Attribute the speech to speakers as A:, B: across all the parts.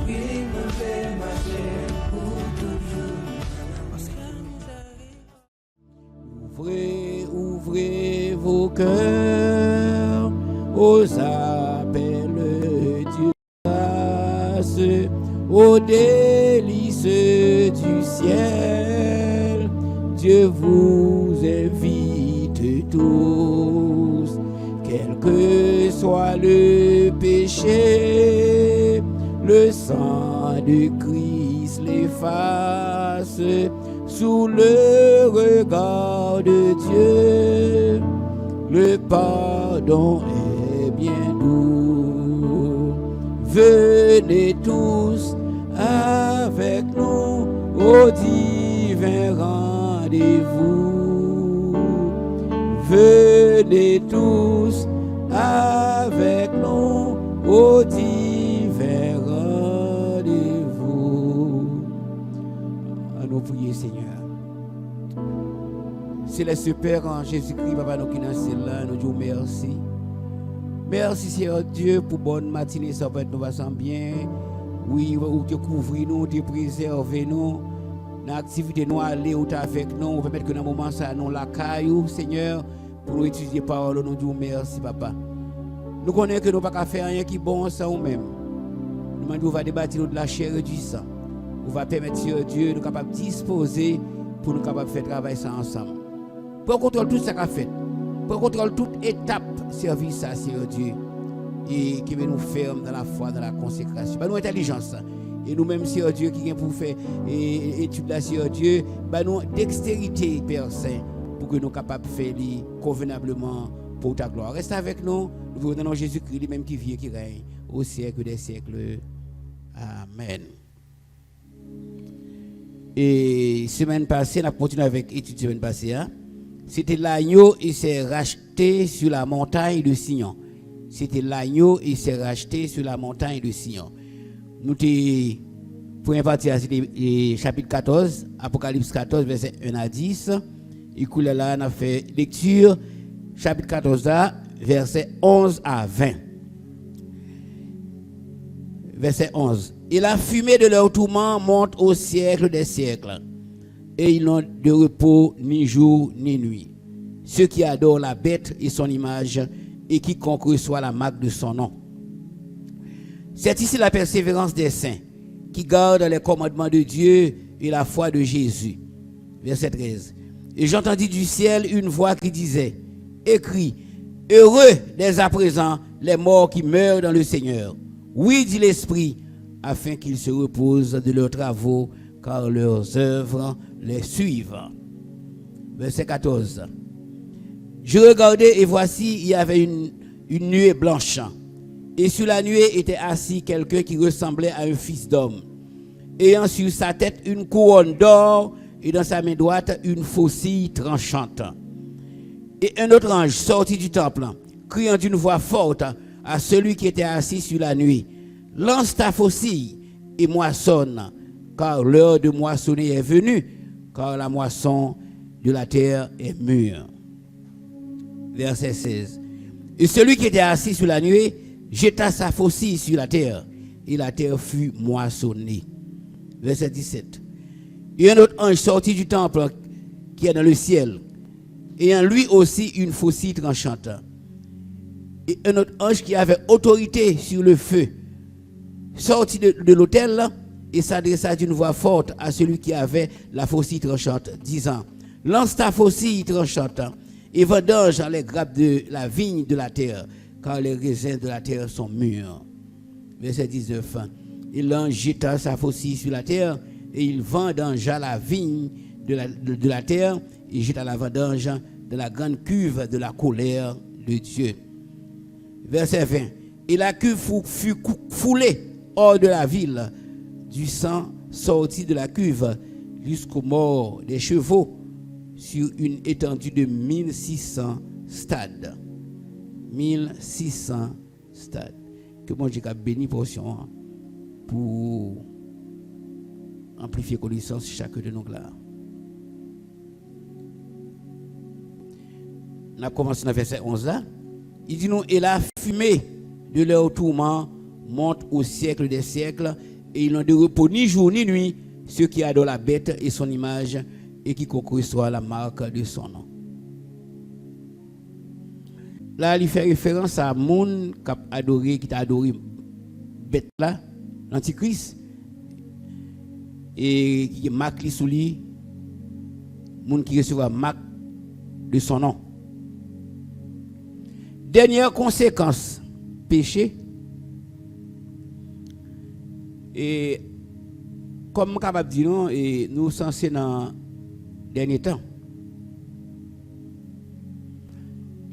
A: Oui, mon fait marcher pour toujours.
B: Ouvrez vos cœurs aux appels du grâce, aux délices du ciel. Dieu vous invite tous, quel que soit le péché, le sang de Christ l'efface. Sous le regard de Dieu, le pardon est bien doux. Venez tous avec nous au divin rendez-vous. Venez tous avec nous au divin rendez-vous. À nous prier, Seigneur. Céleste Père en Jésus-Christ, Papa, nous qui dans le ciel là, nous disons merci. Merci, Seigneur Dieu, pour bonne matinée, ça va être nous passons bien. Oui, où te couvrir nous, te préserver nous. Dans l'activité, nous aller ou avec nous, on permettre que dans le moment ça, nous la caillou, Seigneur, pour nous étudier parole, nous disons merci, Papa. Nous connaissons que nous ne pouvons pas faire rien qui est bon sans nous-mêmes. Nous demandons, on va débattre de la chair et du sang. On va permettre, Seigneur Dieu, nous capables de disposer pour nous capables de faire travail ça ensemble. Pour contrôler tout ce qu'on a fait. Pour contrôler toute étape service ça, Seigneur Dieu. Et qui veut nous fermer dans la foi, dans la consécration. Bah, nous intelligence. Et nous-mêmes, Seigneur Dieu, qui vient pour faire étude là, Seigneur Dieu, bah, nous dextérité, Père Saint, pour que nous soyons capables de faire convenablement pour ta gloire. Reste avec nous. Nous vous donnons Jésus-Christ, lui-même qui vit et qui règne au siècle des siècles. Amen. Et semaine passée, on a continué avec l'étude semaine passée. Hein? C'était l'agneau, il s'est racheté sur la montagne de Sion. C'était l'agneau, il s'est racheté sur la montagne de Sion. Nous t'es première partie, c'était chapitre 14, Apocalypse 14, verset 1 à 10. Et là, on a fait lecture, chapitre 14, verset 11 à 20. Verset 11. Et la fumée de leur tourment monte au siècle des siècles. Et ils n'ont de repos ni jour ni nuit. Ceux qui adorent la bête et son image, et quiconque reçoit la marque de son nom. C'est ici la persévérance des saints, qui gardent les commandements de Dieu et la foi de Jésus. Verset 13. Et j'entendis du ciel une voix qui disait, écrit, heureux dès à présent les morts qui meurent dans le Seigneur. Oui, dit l'Esprit, afin qu'ils se reposent de leurs travaux, car leurs œuvres les suivent. Verset 14. Je regardais et voici, il y avait une nuée blanche. Et sur la nuée était assis quelqu'un qui ressemblait à un fils d'homme, ayant sur sa tête une couronne d'or et dans sa main droite une faucille tranchante. Et un autre ange sortit du temple, criant d'une voix forte à celui qui était assis sur la nuée, lance ta faucille et moissonne, car l'heure de moissonner est venue, car la moisson de la terre est mûre. Verset 16. Et celui qui était assis sur la nuée jeta sa faucille sur la terre, et la terre fut moissonnée. Verset 17. Et un autre ange sortit du temple qui est dans le ciel, ayant lui aussi une faucille tranchante. Et un autre ange qui avait autorité sur le feu sortit de l'autel et s'adressa d'une voix forte à celui qui avait la faucille tranchante, disant, lance ta faucille tranchante et vendange les grappes de la vigne de la terre, car les raisins de la terre sont mûrs. Verset 19. Et l'ange jeta sa faucille sur la terre, et il vendangea la vigne de la terre, et jeta la vendange de la grande cuve de la colère de Dieu. Verset 20. Et la cuve fut foulée hors de la ville, du sang sorti de la cuve jusqu'aux morts des chevaux, sur une étendue de 1600 stades. 1600 stades. Que mon Dieu a béni portion pour amplifier connaissance chacun de nous là. On a commencé dans le verset 11 là. Il dit nous, et la fumée de leur tourment monte au siècle des siècles, et ils n'ont de repos ni jour ni nuit, ceux qui adorent la bête et son image, et qui reçoivent la marque de son nom. Là, il fait référence à monde qui a adoré, qui t'a adoré bête là, l'antichrist, et qui marque li sous lui, monde qui recevra marque de son nom. Dernière conséquence, péché. Et comme capable de dire, et nous sommes censés dans les derniers temps.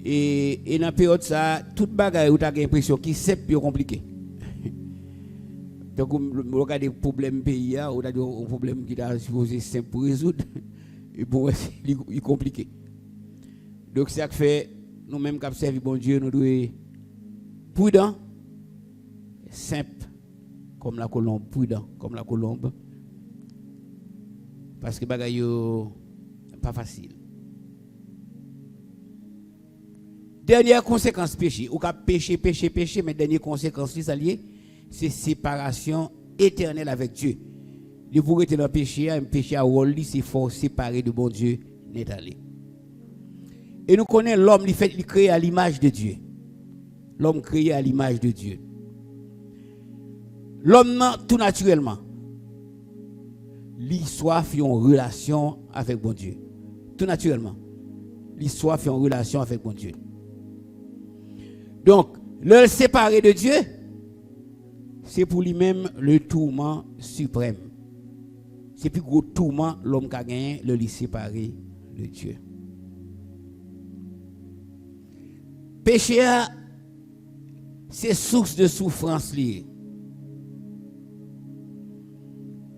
B: Et dans la période ça, toute bagaille où tu as l'impression qui c'est plus compliqué. Donc, on a des problèmes pays, on a des problèmes qui sont supposés simple pour résoudre. Et bon, c'est compliqué. Donc, c'est ça que fait, nous-mêmes qui servons bon Dieu, nous devons être prudents, simples, comme la colombe, prudents, comme la colombe. Parce que bagaille pas facile. Dernière conséquence péché, ou qu'à péché, mais dernière conséquence c'est séparation éternelle avec Dieu. Il vous être dans le péché, un péché à rôle, c'est fort séparé de bon Dieu n'est allé. Et nous connaissons l'homme, il créé à l'image de Dieu. L'homme créé à l'image de Dieu. L'homme, tout naturellement, l'histoire fait une relation avec bon Dieu. Tout naturellement, l'histoire fait une relation avec bon Dieu. Donc, le séparer de Dieu, c'est pour lui-même le tourment suprême. C'est plus gros tourment l'homme qui a gagné, le séparer de Dieu. Péché, c'est source de souffrance liée.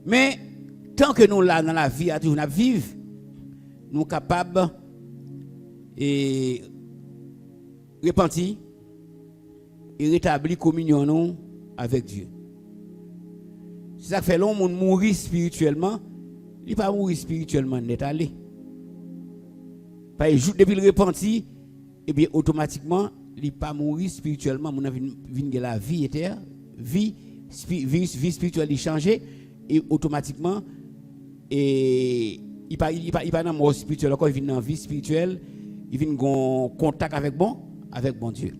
B: Mais tant que nous là dans la vie, nous vivons, nous sommes capables de repentir et rétablir communion nous avec Dieu. C'est ça que fait l'homme mourir spirituellement, il ne pas mourir spirituellement net allé. Depuis le repenti, et bien automatiquement, il ne pas mourir spirituellement, mon vient la vie éternelle, vie spirituelle changer et automatiquement et il pas dans mort spirituelle encore, il vient dans vie spirituelle, il vient en contact avec bon Dieu.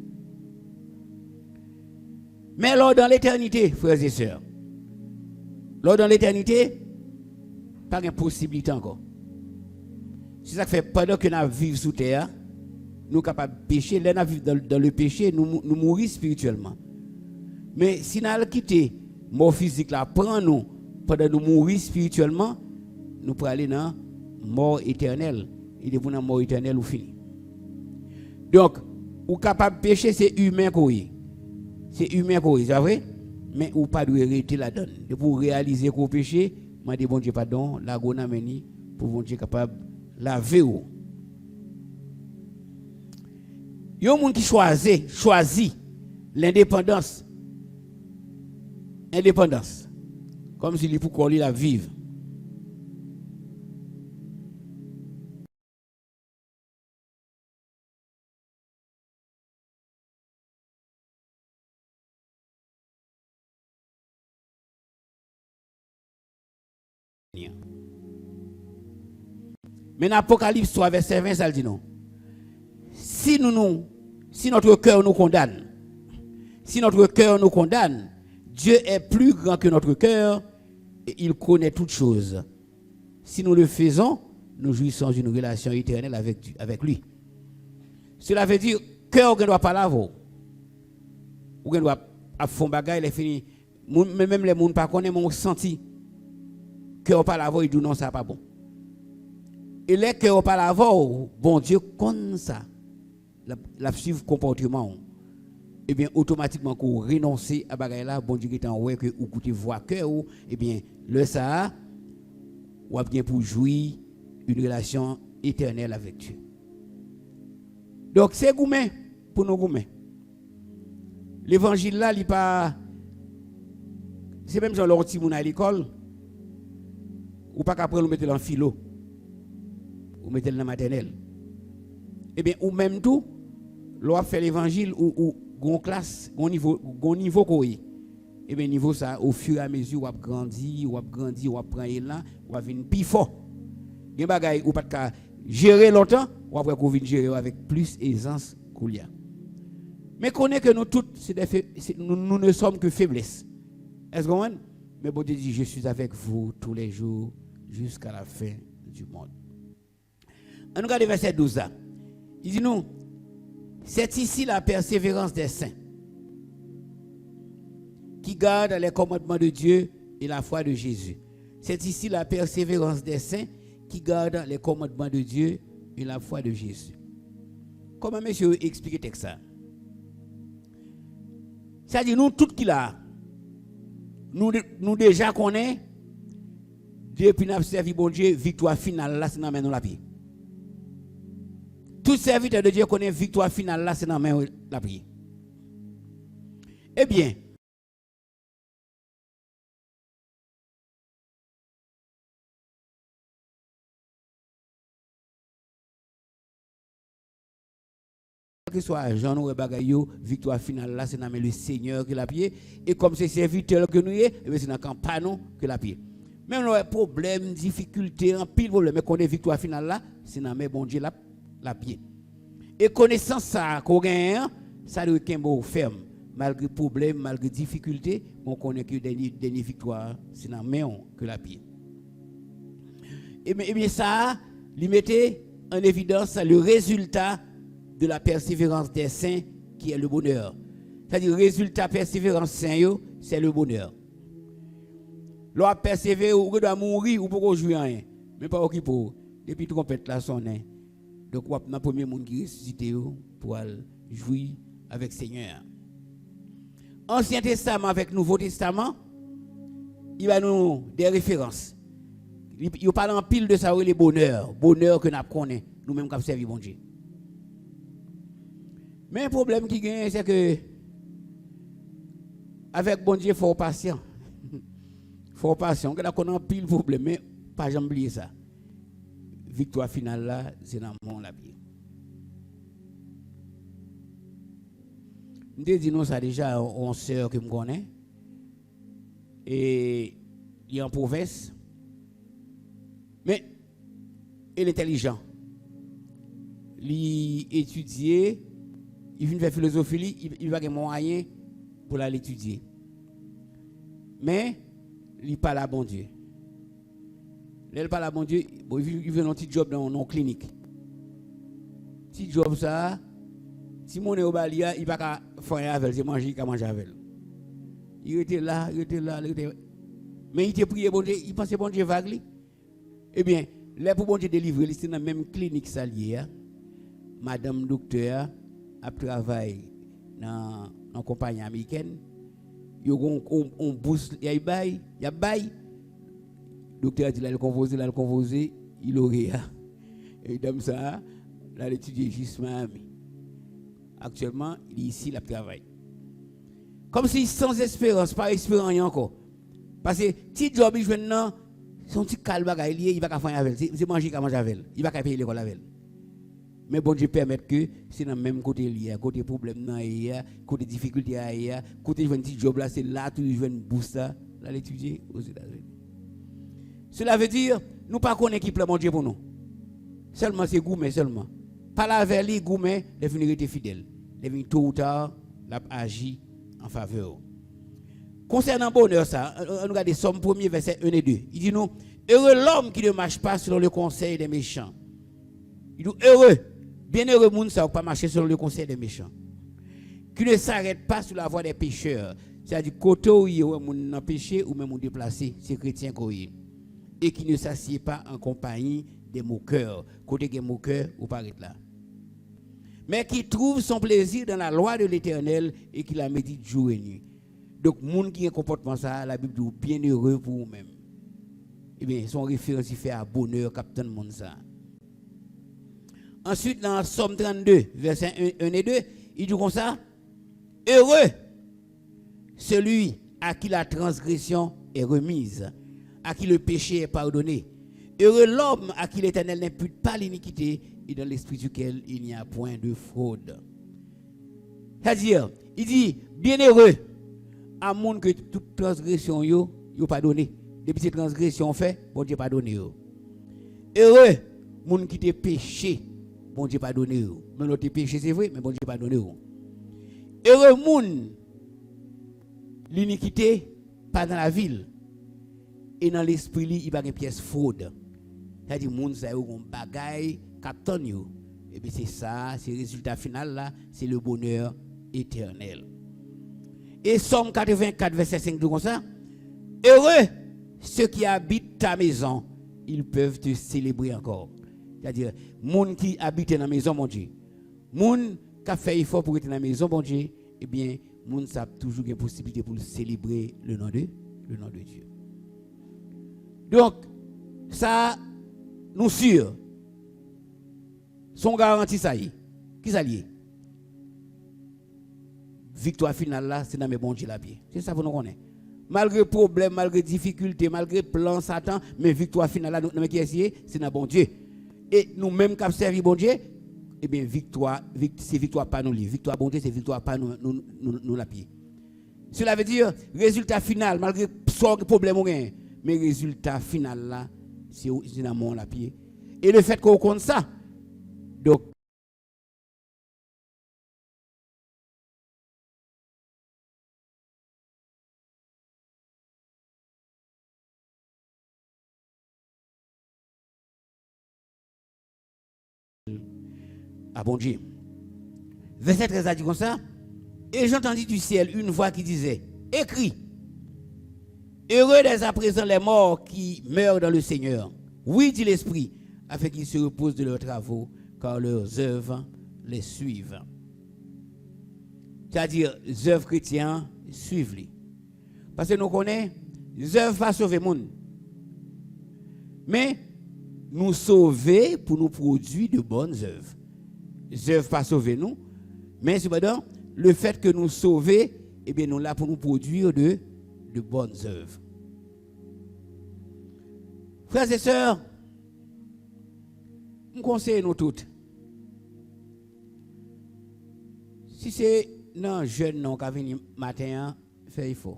B: Mais lors dans l'éternité, frères et sœurs, lors dans l'éternité, pas de possibilité encore. C'est ça que fait pendant que nous vivons sous terre, nous sommes capables de pécher, là nous vivons dans le péché, nous mourons spirituellement. Mais si nous allons quitter mort physique là, prend nous pendant nous mourir spirituellement, nous pourrons aller dans mort éternelle. Et de dans mort éternelle ou fini. Donc, ou capable de pécher, c'est humain quoi. C'est humain quoi, c'est vrai? Mais ou pas de arrêter la donne. Pour réaliser qu'on péché, m'a dit bon Dieu pardon, la gona meni pour bon Dieu capable laver ou. Yon moun qui choisit l'indépendance. Indépendance. Comme s'il pour qu'on la vive. Mais dans l'Apocalypse 3, verset 20, ça dit non. Si notre cœur nous condamne, Dieu est plus grand que notre cœur et il connaît toutes choses. Si nous le faisons, nous jouissons d'une relation éternelle avec lui. Cela veut dire que cœur ne doit pas l'avoir. Ou ne doit pas faire bagaille, il est fini. Même les gens ne connaissent pas senti. Cœur pas l'avoir, ils disent non, ça pas bon. Et les cœurs pas l'avoir, bon Dieu comme ça, la suivre comportement. Et bien automatiquement qu'on renonce à bagaille là, bon Dieu qui est en ouais que ou écoutez voix cœur, et bien le ça ou a bien pour jouir une relation éternelle avec Dieu. Donc c'est gourmet pour nous gourmet. L'évangile là, il pas c'est même genre l'orti moun à l'école ou pas qu'après nous mettre dans philo ou mettre dans la maternelle. Et bien ou même tout l'on fait l'évangile ou gon classe, gon niveau quoi. Et bien niveau ça, au fur et à mesure, on grandit, on prend élan, on venir plus fort. Des bagailles ou pas de gérer longtemps, ou après qu'on vient gérer avec plus aisance qu'il y a. Mais connaît que nous tous, nous ne sommes que faiblesse. Est-ce que vous? Mais bon Dieu dit, je suis avec vous tous les jours jusqu'à la fin du monde. On regarde le verset 12 là. Il dit nous, c'est ici la persévérance des saints qui gardent les commandements de Dieu et la foi de Jésus. C'est ici la persévérance des saints qui gardent les commandements de Dieu et la foi de Jésus. Comment monsieur explique le texte ça? Ça dit nous tout qui là, nous déjà connaissons depuis nous servi bon Dieu, victoire finale là c'est dans main la vie. Tout serviteur de Dieu connaît victoire finale là c'est dans main la vie. Eh bien, que soit Jean ou Bagayou, victoire finale là, c'est dans le Seigneur qui l'a pied. Et comme c'est serviteur que nous est, c'est dans le campagne que l'a pied. Même le problème, difficulté, un pile problème, mais qu'on est victoire finale là, c'est dans le bon Dieu la pied. Et connaissance ça qu'on gagne, ça doit être un ferme. Malgré problème, malgré difficulté, on connaît que dernière victoire, c'est dans le main que la pied. Et bien ça, il mettait en évidence le résultat de la persévérance des saints qui est le bonheur. C'est-à-dire le résultat de la persévérance saint, c'est le bonheur. L'on persévère ou doit mourir ou pour jouer rien, mais pas occupé depuis trompette là sonne. Donc on a le premier monde qui ressuscité pour jouer avec le Seigneur. Ancien Testament avec Nouveau Testament, il va nous des références. Il parle en pile de ça, le bonheur que nous connaissons, nous-mêmes qui servons bon Dieu. Mais le problème qui gagne, c'est que avec bon Dieu, il faut être patient. Il faut être patient. On a pile de problème, mais pas jamais oublier ça. Victoire finale là, c'est dans mon la vie. Je dis nous ça déjà, on sœur que me connaît. Et il est en province. Mais il est intelligent. Il étudie. Il vient faire philosophie, il va avoir moyen pour l'étudier. Mais il parle à bon Dieu. Il parle à bon Dieu, bon, il veut un petit job dans une clinique. Petit job ça, si mon est au balia, il va pas faire avec, c'est manger, il manger avec. Il était là. Mais il était prié bon Dieu, il pensait bon Dieu vague. Eh bien, là pour bon Dieu délivrer, c'est dans la même clinique salier. Madame docteur a travaillé dans une compagnie américaine. Il y a un bourse, il y a bail. Le docteur a dit, il a convosé, il aurait. Et comme ça, il a étudié juste Miami. Actuellement, il est ici, il travaille. Comme si sans espérance, pas espérant encore. Parce que petit job, il joue maintenant, son petit calme, il va pas faire avec. C'est manger qu'il mange avec. Il va pas payer l'école avec. Mais bon Dieu permet que c'est dans le même côté lié, côté problème côté difficulté côté un petit job là, c'est là tout je une bourse là l'étudier aux États-Unis. Cela veut dire nous pas connaître qui plan mon Dieu pour nous. Seulement c'est gourmet seulement. Pas la vers les gourmet, les finirité fidèle. Les vins tôt ou tard, l'a agi en faveur. Concernant bonheur ça, on regarde Somme 1er verset 1 et 2. Il dit nous heureux l'homme qui ne marche pas selon le conseil des méchants. Il dit heureux. Bienheureux monde ça pas marcher selon le conseil des méchants. Qui ne s'arrête pas sur la voie des pécheurs. C'est-à-dire côté où il y a un péché ou même un déplacé, c'est chrétien qu'il et qui ne s'assied pas en compagnie des moqueurs. Côté des moqueurs ou paraît là. Mais qui trouve son plaisir dans la loi de l'Éternel et qui la médite jour et nuit. Donc monde qui a un comportement ça, la Bible dit bienheureux pour vous-même. Eh bien, son référence il fait à bonheur capitaine monde ça. Ensuite, dans Somme 32, versets 1 et 2, il dit comme ça, heureux celui à qui la transgression est remise, à qui le péché est pardonné. Heureux l'homme à qui l'Éternel n'impute pas l'iniquité et dans l'esprit duquel il n'y a point de fraude. C'est-à-dire, il dit, bienheureux à monde que toute transgression yo pardonné. Depuis cette transgression fait, bon Dieu pardonné yo. Heureux monde qui te péché, bon Dieu pardonné yo. Mais l'autre péché c'est vrai, mais bon Dieu pardonné yo. Heureux monde l'iniquité pas dans la ville et dans l'esprit il pas une pièce fraude. C'est-à-dire monde ça yo un bagaille capton yo. Et bien c'est ça, c'est le résultat final là, c'est le bonheur éternel. Et Somme 84 verset 5 comme ça. Heureux ceux qui habitent ta maison, ils peuvent te célébrer encore. C'est-à-dire monde qui habite dans la maison mon Dieu. Monde qui a fait effort pour être dans la maison mon Dieu, eh bien monde ça a toujours une possibilité pour célébrer le nom de Dieu. Donc ça nous sûr son garantie ça y est. Qui ça lié? Victoire finale là, c'est dans mes bons Dieu la pied. C'est ça pour nous connaître. Malgré problème, malgré difficulté, malgré plan Satan, mais victoire finale là, nous qui essayer, c'est dans bon Dieu. Et nous-mêmes qui avons servi bon Dieu, eh bien victoire, c'est victoire pas nous livre. Victoire bon Dieu, c'est victoire pas nous la pied. Cela veut dire résultat final, malgré soit problème ou rien, mais résultat final là, c'est dans mon la pied. Et le fait qu'on compte ça, donc à bon Dieu. Verset 13 a dit comme ça. Et j'entendis du ciel une voix qui disait, écris, heureux dès à présent les morts qui meurent dans le Seigneur. Oui, dit l'Esprit, afin qu'ils se reposent de leurs travaux, car leurs œuvres les suivent. C'est-à-dire, les œuvres chrétiennes suivent les. Parce que nous connaissons, les œuvres pas sauver le monde. Mais nous sauver pour nous produire de bonnes œuvres. Les œuvres pas sauver nous, mais cependant, le fait que nous sauver, eh bien nous là pour nous produire de bonnes œuvres. Frères et sœurs, je conseille nous toutes. Si c'est un jeune non qui a venu matin, fait il faut.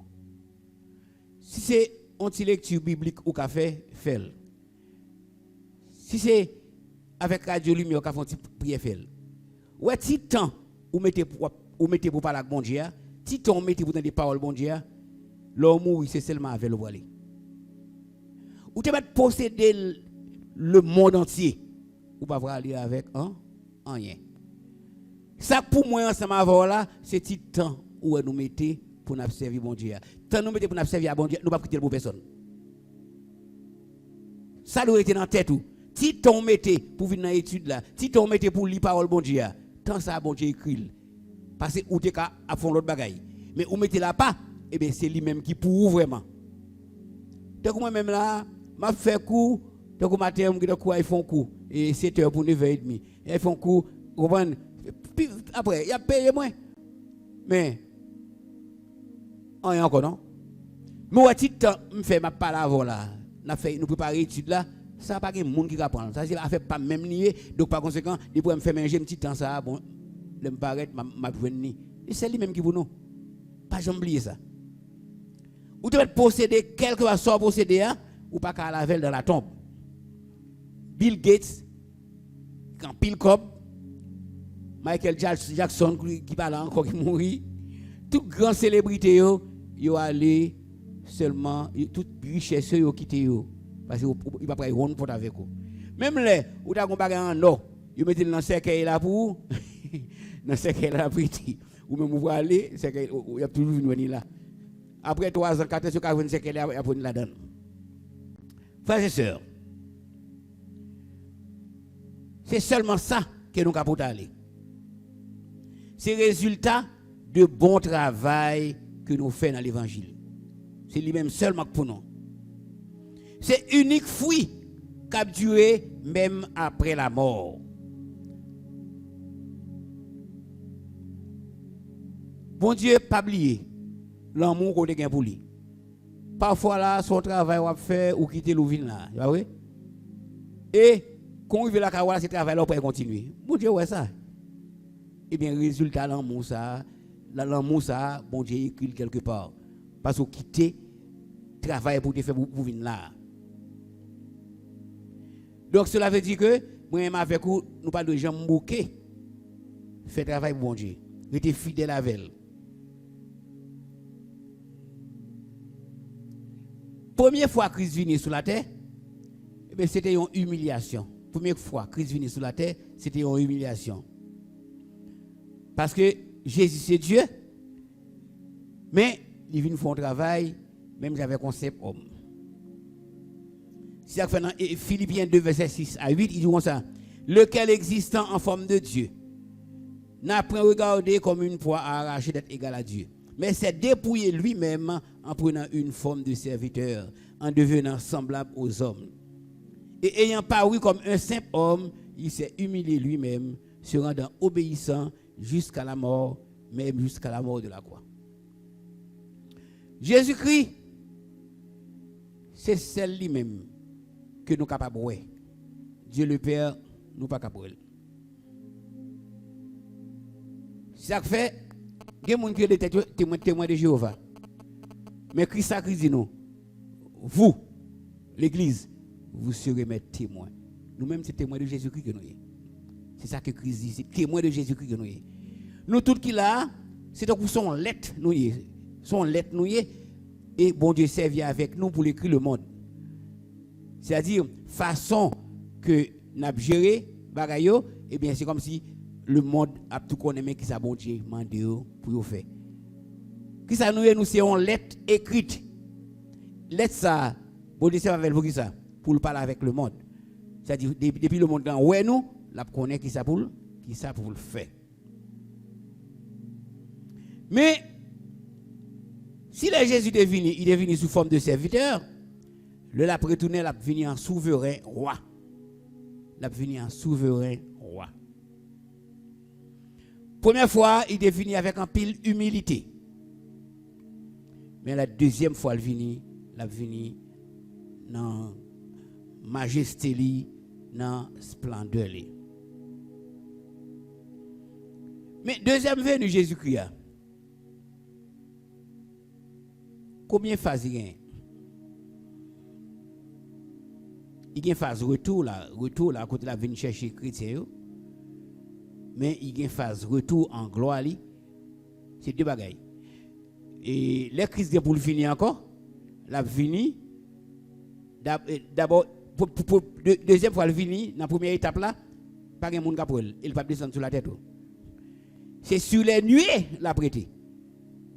B: Si c'est une petite lecture biblique ou café, fait. Si c'est avec Radio Lumière qui a fait une petite prière, fait. Ouais, petit temps ou mettez pour parler avec bon Dieu, petit temps mettez pour des paroles bon Dieu, l'homme mourir c'est seulement avec le voile. Ou te mettre posséder le monde entier, ou pas aller avec rien. Ça pour moi ensemble avant là, c'est petit temps où nous mettez pour nous servir bon Dieu. Tant nous mettez pour nous servir à bon Dieu, nous pas quitter pour personne. Ça doit être dans la tête ou. Si ton mettez pour venir dans l'étude là, si ton mettez pour lire parole bon Dieu, tant ça bon Dieu écrit. Parce que ou t'es qu'à fond l'autre bagaille. Mais ou mettez là pas, eh bien c'est lui-même qui pour vraiment. Donc moi même là, m'a fait coup, donc matin on de quoi ils font coup et 7h pour 9h30. Ils font coup, comprendre. Puis après, il a payé moins. Mais on est encore non. Moi petit temps me fait ma parole là, nous préparer l'étude là. Ça pas de monde qui apprend ça c'est affaire pas même nier donc par conséquent il pourrait me faire manger un petit temps ça bon le me paraît m'a venir et c'est lui même qui pour nous pas jamais oublier ça ou tu vas posséder quelque soit posséder ou pas qu'à la veille dans la tombe. Bill Gates quand pile cop Michael Jackson qui parle encore qui mourit toute grande célébrité yo allé seulement toute richesse yo quitté yo. Parce qu'il ne va pas y rendre pour avec vous. Même là, où tu as un bagage en or, vous mettez dans le cercueil là pour dans le cercueil là pour ou même vous aller, il y a toujours une venir là. Après 3 ans, 4 ans, vous avez un cercueil là, vous là-dedans. Frères et sœurs, c'est seulement ça que nous avons aller. C'est le résultat de bon travail que nous faisons dans l'évangile. C'est lui-même seulement pour nous. C'est unique fruit qui a duré même après la mort. Bon Dieu, pas oublier l'amour qu'on a pour lui. Parfois là, son travail va faire ou quitter l'ouvine là. Oui? Et quand il veut la carotte, ce travail là, on peut continuer. Bon Dieu, ouais ça. Eh bien, résultat, l'amour ça, bon Dieu écrit quelque part. parce que quitter travail pour te faire pour venir là. Donc cela veut dire que moi-même avec vous, nous pas de gens moquer. Fait travail pour bon Dieu. Restez fidèle avec elle. Première fois que Christ vient sur la terre, c'était une humiliation. Première fois que Christ vient sur la terre, c'était une humiliation. Parce que Jésus c'est Dieu, mais il vient faire un travail, même avec concept homme. C'est ça que fait dans Philippiens 2, verset 6 à 8, il dit comme ça. Lequel existant en forme de Dieu n'a point regardé comme une proie à arracher d'être égal à Dieu, mais s'est dépouillé lui-même en prenant une forme de serviteur, en devenant semblable aux hommes. Et ayant paru comme un simple homme, il s'est humilié lui-même, se rendant obéissant jusqu'à la mort, même jusqu'à la mort de la croix. Jésus-Christ, c'est celle lui-même que nous sommes capables de voir. Dieu le Père, nous ne sommes pas capables de voir. Ça fait, il y a des gens qui sont témoins de Jéhovah. Mais Christ a dit nous, vous, l'Église, vous serez mes témoins. Nous-mêmes, c'est témoins de Jésus-Christ que nous sommes. C'est ça que Christ dit, c'est témoins de Jésus-Christ que nous sommes. Nous, tous qui là, c'est donc son lettre, nous son lettre, nous et bon Dieu servit avec nous pour l'écrire le monde. C'est-à-dire, façon que nous avons géré, eh bien, c'est comme si le monde a tout connu, mais qui ça bon Dieu mandé pour le faire. Qui ça nous c'est une lettre écrite. Lettre ça, bon Dieu servit avec pour qui ça? Pour parler avec le monde. C'est-à-dire, depuis le monde dans où nous, la connaît qui ça pour le faire. Mais, si le Jésus est venu, il est venu sous forme de serviteur, le l'a retourné, il a venu en souverain roi. Il a venu en souverain roi. Première fois, il est venu avec un pile humilité. Mais la deuxième fois, il est venu dans majesté, dans splendeur. Mais deuxième venue Jésus-Christ. Combien de phases il y a? Il y a une phase retour là, quand il a venu chercher les chrétiens. Mais il y a une phase retour en gloire. C'est deux bagailles. Et les Christ pour le finir encore, la vini d'abord deuxième fois le vini dans la première étape là, pas de monde capable, il pas descendre sur la tête. C'est sur les nuées la prêter.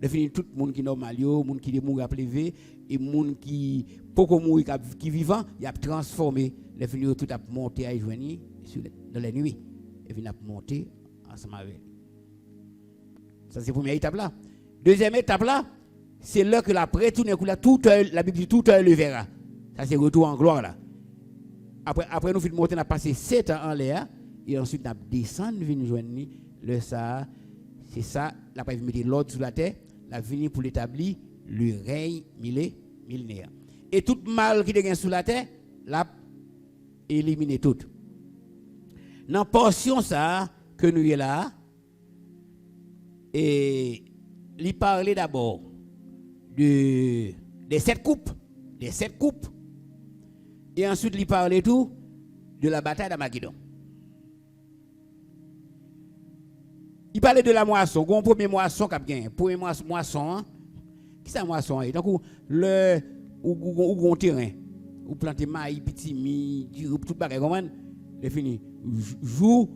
B: Le fini tout le monde qui est normal, le monde qui est mort à pleuver et le monde qui beaucoup mourir qui vivant, il a transformé, le fini tout a monté à joindre dans les nuits et fini a monter ensemble avec. Ça c'est la première étape là. Deuxième étape là, c'est là que la prêtre la Bible dit tout le verra. Ça c'est retour en gloire là. Après nous monter, on a passé 7 ans en l'air et ensuite on a descendu venir joindre le ça. C'est ça, la paix mettre l'ordre sur la terre, la venir pour l'établir le règne millénaire. Et tout mal qui est sur la terre, l'a éliminé tout. Dans la portion ça que nous y là, et il parlait d'abord des 7 coupes, et ensuite il parlait tout de la bataille d'Armageddon. Il parlait de la moisson, une première moisson qu'a gagné, première moisson, qui ça moisson? Donc le ou terrain, ou planter maïs, petit mi, tout bagage comment c'est fini. Jour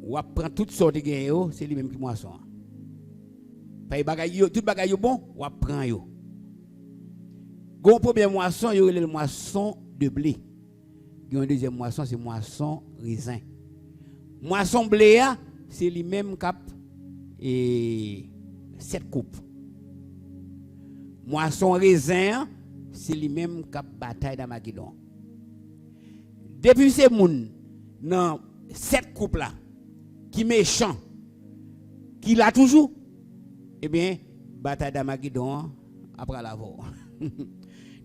B: ou prend toutes sortes de gains, c'est lui même qui moisson. Pas bagage tout bagage bon, ou prend yo. Gon première moisson, il y a le moisson de blé. Une deuxième moisson, c'est moisson raisin. Moisson blé c'est lui même cap et 7 coupes. Moisson raisin, c'est lui même cap bataille d'Armageddon. Depuis ces moun dans 7 coupes là qui méchant, qui l'a toujours, eh bien bataille d'Armageddon après la mort.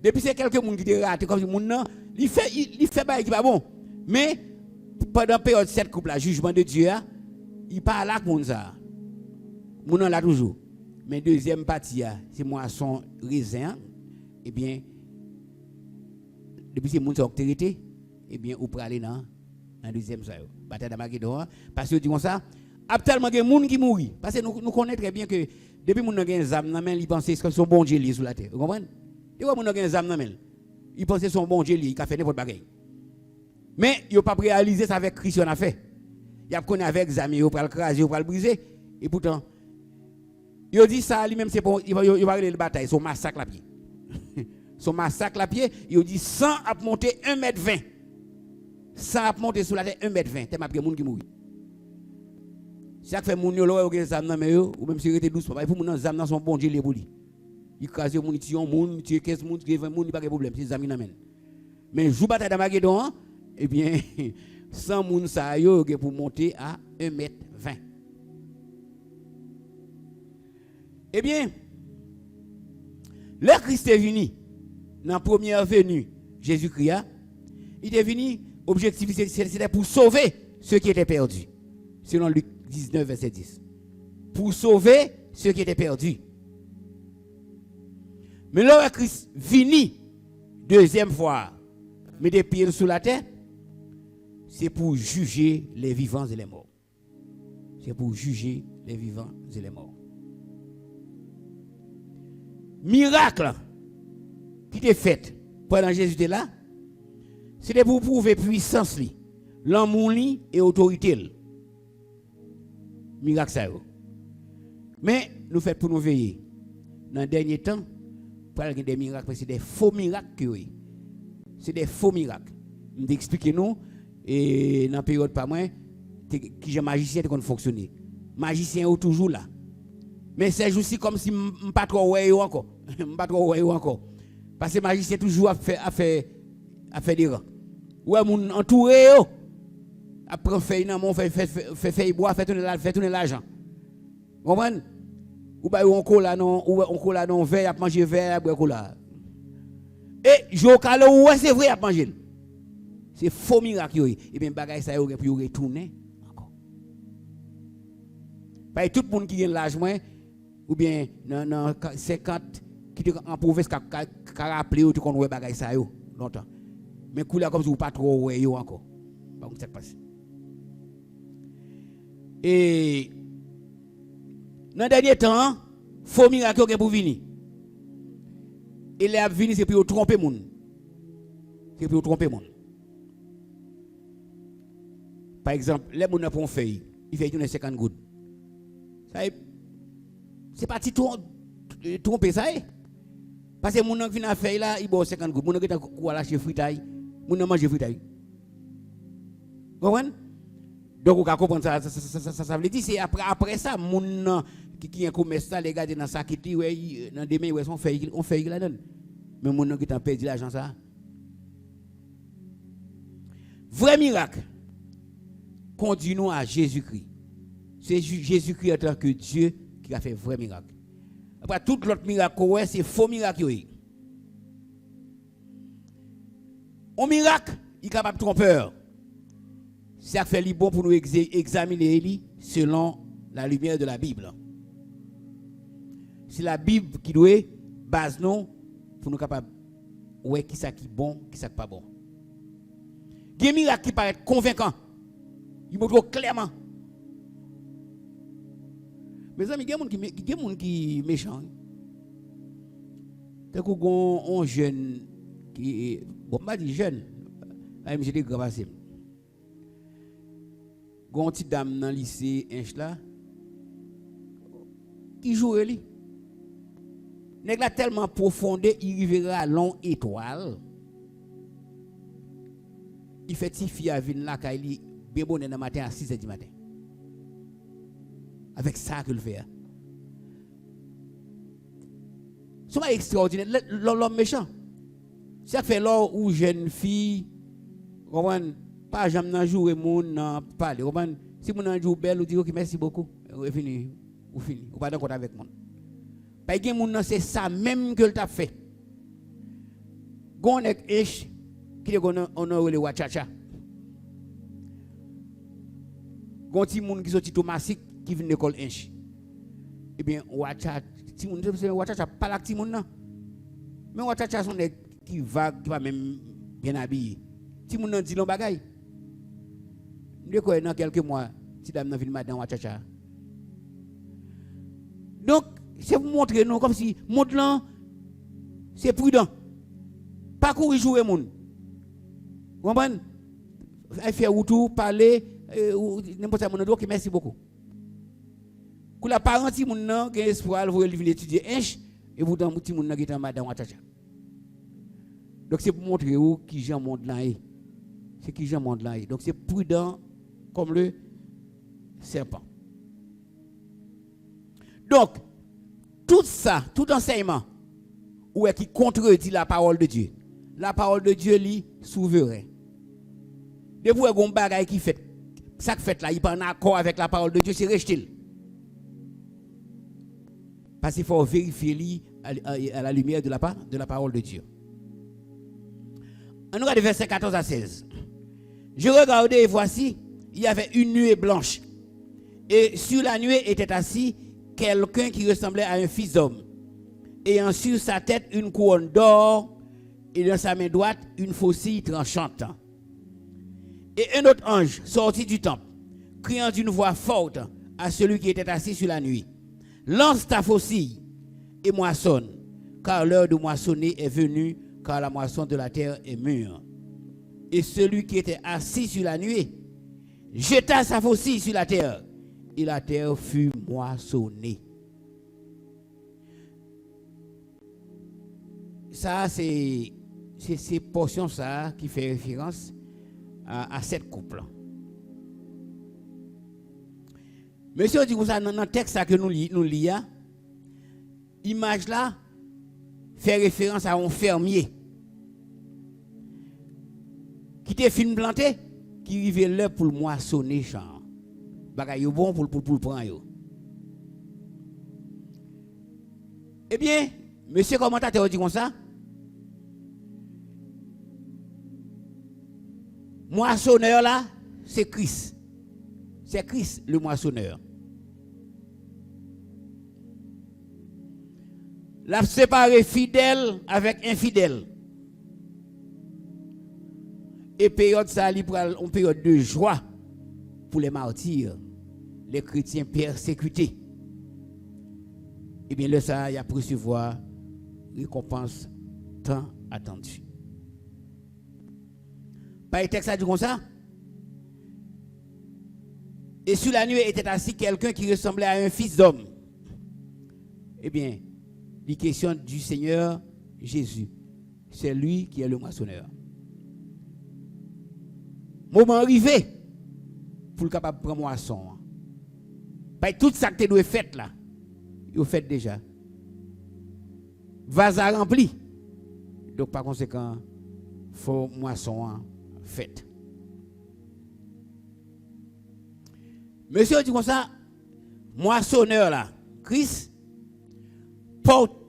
B: Depuis c'est quelques moun qui te raté comme moun nan, il fait bail qui pas bon. Mais pendant période 7 coupes là, jugement de Dieu, il parle là moun ça. Moun là toujours. Mais deuxième partie, c'est moisson raisin. Eh bien, depuis que les gens sont autorité, eh bien, vous pouvez aller dans la deuxième ça. Bataille d'Armageddon. Parce que dit comme ça, il y a tellement de gens qui mourent. Parce que nous connaissons très bien que depuis que nous avons des âmes, ils pensent que c'est son bon Dieu sur la terre. Vous comprenez? Et quand nous avons des âmes, ils pensent que c'est son bon Dieu qui a fait n'importe quoi. Mais ils n'ont pas réalisé ça avec Christ, on a fait. Ils ont connu avec les amis, ils ont le craser, ils ont le briser. Et pourtant, ils ont dit ça lui-même, c'est pour. Ils vont aller la bataille, son massacre la pied. Son massacre la pied, ils ont dit 100 à monter 1,20 m. 100 à monter sur la terre 1,20 m. C'est ma prière, moun qui mourit. Chaque fois, moun yo lo des âmes dans mais ou même si était douce, il faut moun âmes dans son bon Dieu les pour lui. Il crase moun, il tue moun, il tue 15 moun, il 20 moun, il pas de problème, c'est amis nan men. Mais jou bataille d'Armageddon, eh bien 100 moun sa yo pour monter à 1,20 m. Eh bien, le Christ est venu dans la première venue, Jésus-Christ, il est venu, objectif c'était pour sauver ceux qui étaient perdus. Selon Luc 19, verset 10. Pour sauver ceux qui étaient perdus. Mais là, Christ venu, deuxième fois, met des pieds sous la terre, c'est pour juger les vivants et les morts. C'est pour juger les vivants et les morts. Miracle qui était fait pendant Jésus était là, c'était pour prouver puissance, l'amour et autorité. Miracle ça. Mais nous faisons pour nous veiller. Dans le dernier temps, pour avoir des miracles, c'est des faux miracles. C'est des faux miracles. Nous expliquons nous, et dans la période pas moins, qui j'ai magicien qui fonctionner. Magicien est toujours là. Mais c'est juste comme si je ne pas trop ouais encore. Je ne pas trop ouais encore. Parce que magicien toujours a fait des rangs. Ouais, mon entouré après fait dans mon fait bois fait tourner l'argent. Vous comprenez? Ou ba on cola non ou on cola non verre à manger verre à boire cola. Et jo kalo ouais c'est vrai à manger. C'est faux miracle et bien bagay ça yo pour retourner encore. Pas tout le monde qui gagne l'argent ou bien dans 50 qui te en province qui rappelé ou tu connais ouais bagay ça yo longtemps. Mais coula comme si vous pas trop ouais yo encore. Pas comme ça passe. Et dans le dernier temps, faux miracle qui pour venir. Et les venir c'est pour tromper les gens. C'est pour tromper les gens. Par exemple, les gens pour une feuille, il fait 50 gouttes. Ça c'est pas tromper ça. Parce que les gens qui viennent à feuille là, ils boivent 50 gouttes. Les gens qui lâcher fritaille, les gens mangent fritaille. Vous comprenez? Donc, vous comprenez ça veut dire c'est après ça, les gens qui ont un commerce, les gars dans sa kitty, dans des mains, on fait là-dedans. Mais les gens qui ont perdu l'argent, ça. Vrai miracle, conduit-nous à Jésus-Christ. C'est Jésus-Christ en tant que Dieu qui a fait vrai miracle. Après, tout l'autre miracle, c'est faux miracle. Un miracle, il est capable de tromper. Ça fait bon pour nous examiner selon la lumière de la Bible. C'est la Bible qui doit base nous pour nous capables ouais qui ça qui bon, qui ça qui pas bon. Il y a des miracles qui paraissent convaincants. Il montre clairement. Mes amis, il y a des gens qui sont méchants. Quand on un jeune qui bon pas dit jeune, même j'ai des grands passés. Gon petite dame dans le lycée Inch là qui joue lui. Nèg la tellement profondé, il arrivera à long étoile. Il fait ti fille à venir là quand il bébonne dans matin à 6h du matin. Avec ça qu'il fait. C'est extraordinaire l'homme méchant. Ça fait là où jeune fille pas jamais nan jouer moun nan parler. Si moun nan jou belle ou dit OK merci beaucoup. Ou fini. Ou pas d'accord avec moi. Parce que moun nan c'est ça même que t'a fait. Gon ek ish qui de on a le wachacha. Gon ti moun qui sorti Thomasik qui vient l'école ish. eh bien, Ouacha, Ouacha pas la Timoun, non. Mais Ouacha sont des qui vagues, qui va même bien habillé. Timoun nan dit l'on bagaille. Nous quoi dans quelques mois, si dame nan vinn madame Ouacha. Donc, c'est pour montrer nous comme si monde là c'est prudent. Pas courir jouer moun. Vous comprenez? Faire retour parler n'importe quoi mon merci beaucoup. Pour la parent ti moun nan gen espoir vous venir étudier et vous dans ti moun nan qui en madame Ouacha. Donc c'est pour montrer où qui Jean monde là est. C'est qui Jean monde là est. Donc c'est prudent comme le serpent. Donc tout ça, tout enseignement où est qui contredit la parole de Dieu. La parole de Dieu lit souverain. Depuis que vous avez qui fait ça que fait là, il pas en accord avec la parole de Dieu, c'est rejeté. Parce qu'il faut vérifier à la lumière de la parole de Dieu. On regarde verset 14 à 16. Je regardais et voici, il y avait une nuée blanche. Et sur la nuée était assis quelqu'un qui ressemblait à un fils d'homme. Ayant sur sa tête une couronne d'or et dans sa main droite une faucille tranchante. Et un autre ange sortit du temple, criant d'une voix forte à celui qui était assis sur la nuée. Lance ta faucille et moissonne, car l'heure de moissonner est venue, car la moisson de la terre est mûre. Et celui qui était assis sur la nuée jeta sa faucille sur la terre, et la terre fut moissonnée. Ça, c'est ces portions ça qui fait référence à cette couple. Monsieur dit ça dans le texte que nous lisons, image là fait référence à un fermier qui était fin planté, qui arrivait l'heure pour moissonner champ. Bagay yo bon pour prendre yo. Eh bien, monsieur commentateur dit comme ça. Moissonneur là, c'est Christ. C'est Christ le moissonneur. La séparer fidèle avec infidèle. Et période ça, il prend une période de joie pour les martyrs, les chrétiens persécutés. Et bien là, ça, il y a pour recevoir récompense tant attendue. Par le texte, ça dit comme ça. Et sur la nuée était assis quelqu'un qui ressemblait à un fils d'homme. Eh bien, il questionne du Seigneur Jésus. C'est lui qui est le moissonneur. Moment arrivé pour le capable de prendre moisson. Pas tout ça que tu dois faire là. Il fait déjà. Vase rempli. Donc par conséquent, il faut moisson fait. Monsieur dit comme ça, moissonneur là, Christ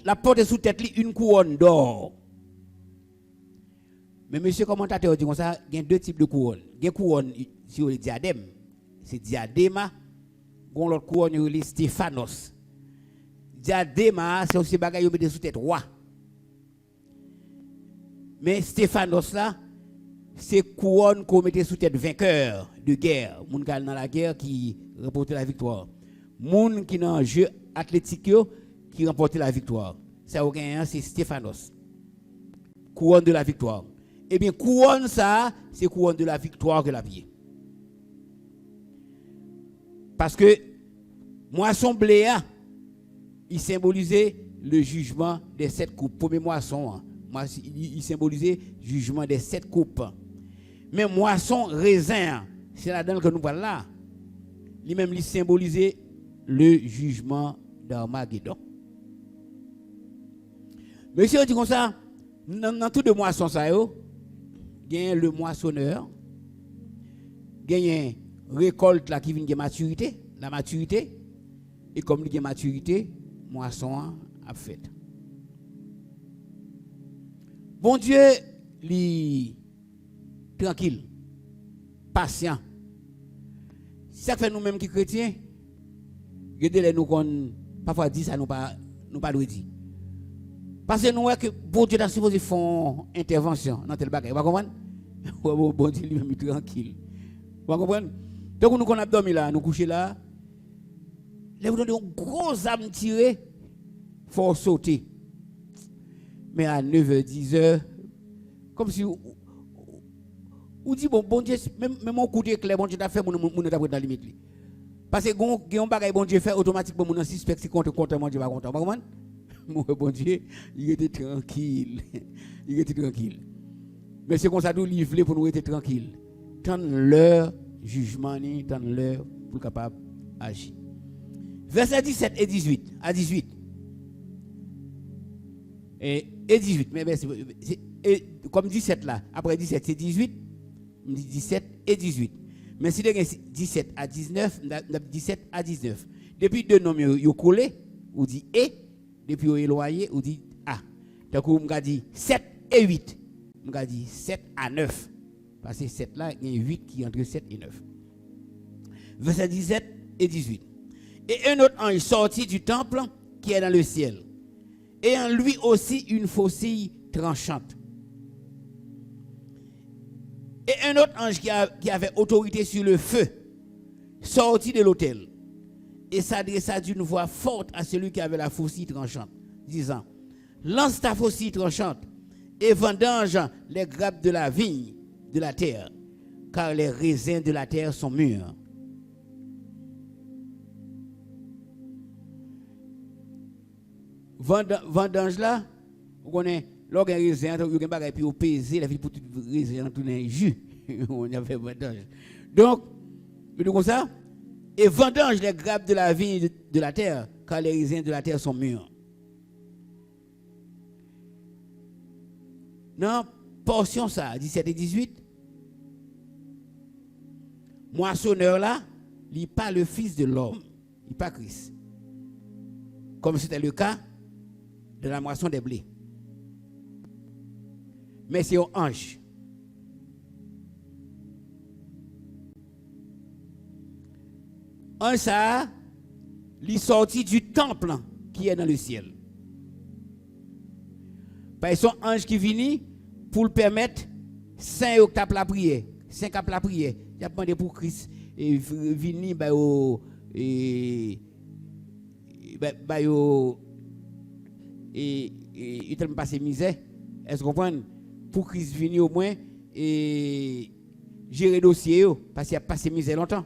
B: la porte sous tête une couronne d'or. Mais monsieur commentateur dit comme ça, il y a deux types de couronnes. Il y a une couronne sur le diadème, c'est diadéma. Il y a l'autre couronne sur le Stéphanos. Diadéma, c'est aussi bagay yo mette sous tête roi. Mais Stéphanos là, c'est couronne qu'on mettait sous tête vainqueur de guerre. Moun qui dans la guerre qui remportait la victoire. Moun qui dans jeu athlétique qui remportait la victoire. Ça c'est Stéphanos. Couronne de la victoire. Eh bien, couronne ça, c'est couronne de la victoire que la pied. Parce que moisson bléa, il symbolisait le jugement des 7 coupes. Premier moisson, il symbolisait le jugement des 7 coupes. Mais moisson raisin, c'est là-dedans que nous parlons là. Lui-même, il symbolisait le jugement d'Armageddon. Monsieur dit comme ça, dans tout de moisson ça il y a le moissonneur, il y a une récolte là qui vient de maturité, la maturité, et comme il y a maturité, moisson a fait. Bon Dieu, il tranquille, patient. Ça fait nous-mêmes qui chrétiens, regardez nous qu'on parfois dit ça nous pas doit dire. Parce que nous voyons que bon Dieu est supposé faire intervention dans tel bagage. Vous comprenez? Bon Dieu lui-même tranquille. Vous comprenez? Donc nous qu'on a dormi là, nous coucher là, là vous donnez une grosse âme tirée, faut sauter. Mais à 9h, 10h, comme si vous dites bon Dieu, même mon coup d'éclair, bon Dieu t'a fait mon t'a dans la limite. Parce que gon bagay bon Dieu fait automatiquement mon suspect si contre mon Dieu va content. Vous comprenez? Mon bon Dieu, il était tranquille. Il était tranquille. Mais c'est comme ça nous livrer pour nous être tranquille. Tant leur jugement, tant leur pour capable agir. Verset 17 et 18 à 18. Et 18, mais comme 17 là, après 17 c'est 18, on dit 17 et 18. Mais si vous avez 17 à 19, 17 à 19. Depuis deux noms, vous collez, vous dites et, depuis vous éloignez, vous dites a. Donc vous m'avez dit 7 et 8. Vous m'avez dit 7 à 9. Parce que 7 là, il y a 8 qui est entre 7 et 9. Verset 17 et 18. Et un autre ange sortit du temple qui est dans le ciel. Et en lui aussi une faucille tranchante. Et un autre ange qui avait autorité sur le feu sortit de l'autel et s'adressa d'une voix forte à celui qui avait la faucille tranchante, disant: lance ta faucille tranchante et vendange les grappes de la vigne de la terre, car les raisins de la terre sont mûrs. Vendange là, vous connaissez, lorsqu'un raisin, vous avez un bagage puis vous pesez la vie pour tout raisin, tout un jus. On a fait vendange. Donc, vous dites comme ça, et vendange les grappes de la vigne de la terre, car les raisins de la terre sont mûrs. Non, portion ça, 17 et 18. Moissonneur là, il n'est pas le fils de l'homme, il n'est pas Christ. Comme c'était le cas de la moisson des blés. Mais c'est un ange. Un ça, il est sorti du temple qui est dans le ciel. Parce que son ange qui vient pour le permettre, saint au tape la prière, saint cap la prière. Il a demandé pour Christ et venir et il t'a passé misère. Est-ce que vous comprenez? Pour Christ venir au moins et gérer le dossier parce qu'il a passé misère longtemps.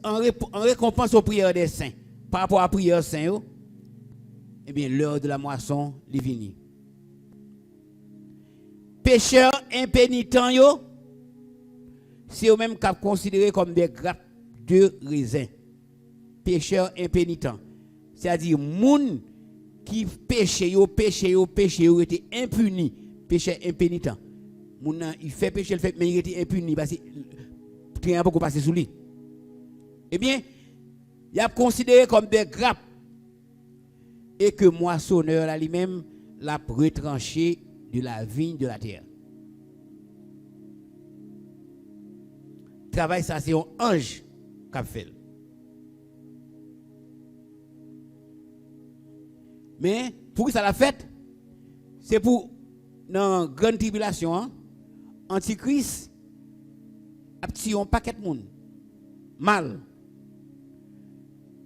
B: En récompense aux prières des saints, par rapport à la prière saint, eh bien l'heure de la moisson est venue. Pécheurs impénitents, c'est eux mêmes considérés comme des grappes de raisin. Pécheurs impénitents. C'est-à-dire, moun qui péche, était impuni. Pécheur impénitent. Moun il fait péché, mais il était impuni parce que rien beaucoup passé sous lui. Eh bien, il a considéré comme des grappes. Et que moissonneur là lui-même l'a retranché de la vigne de la terre. Travail ça c'est un ange qui a fait. Mais pour ça l'a fait, c'est pour dans la grande tribulation, hein, Antichrist a tiré un paquet de monde mal.